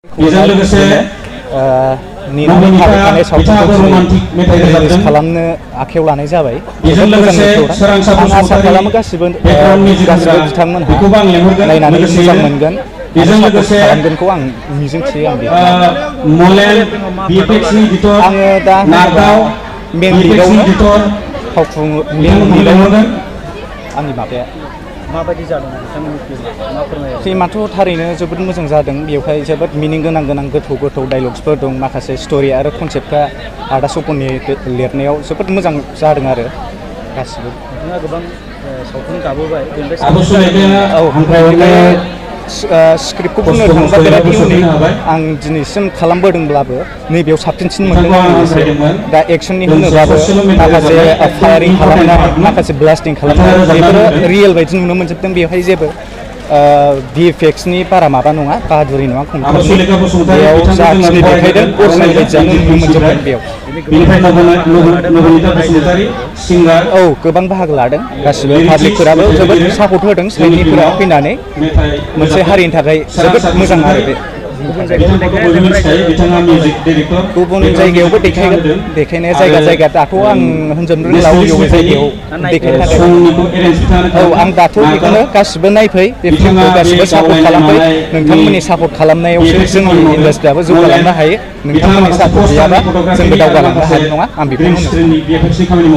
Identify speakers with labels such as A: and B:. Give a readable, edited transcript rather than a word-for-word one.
A: बेजों लोगोसे
B: नेनानै थाबाय थानाय सावथुनखौ रिलिज खालामनो आखायाव लानाय जाबाय।
A: बेजों लोगोसे
B: आं आसा खालामो गासिबो बिथांमोनहा नायनानै मोजां मोनगोन। बेजों लोगोसे खालामगोनखौ आं मिजिंथियो। आङो दा मेन लिडआवनो फावखुंग्रि आंनि माबाया
C: माबायदि जादों बिथांमोननि फिल्मा फोरमायो?
B: फिल्माथ' थारैनो जोबोद मोजां जादों। बेवहाय जोबोद मिनिं गोनां गोथौ डायलग्सफोर दं। माखासे स्ट'रि आरो कनसेप्टफ्रा आदा सपननि लिरनायाव जोबोद मोजां जादों आरो गासिबो।
C: नोंथाङा गोबां सावथुन गाबोबाय
B: स्क्रिप्टखौ बुंनो थाङोबा बिराद इउनिक। आं दिनैसिम खालामबोदोंब्लाबो नैबेयाव साबसिन मोनदों आं। दा एक्सननि होनोबाबो माखासे फायारिं खालामनाय, माखासे ब्लास्टिं खालामनाय बेफोरो रियेल बायदि नुनो मोनजोबदों। बेवहाय जेबो VFXनि बारा माबा नङा, बाहादुरि नङा। बेयाव जाखिनि देखायदों अरिजिनेल बायदियानो नुनो मोनजोबदों बेयाव। औ, गोबां बाहागो लादों। गासिबो पाब्लिकफोराबो जोबोद सापर्ट होदों। साइडनिफोरा फैनानै मोनसे हारिनि थाखाय जोबोद मोजां आरो बे। गुबुन जायगायावबो देखायगोन। देखायनाया जायगा दाथ' आं होनजोबनो रोंला बबे जायगायाव देखायनो थाखाय। औ, आं दाथ' बेखौनो गासिबो नायफै, बे फिल्मखौ गासिबो सापर्ट खालामफै। नोंथांमोननि सापर्ट खालामनायावसो जोंनि इन्डास्ट्रियाबो जौगालांनो हायो। नोंथांमोननि सापर्ट गैयाबा जोंबो दावगालांनो हानाय नङा। आं बेखौनो होनो।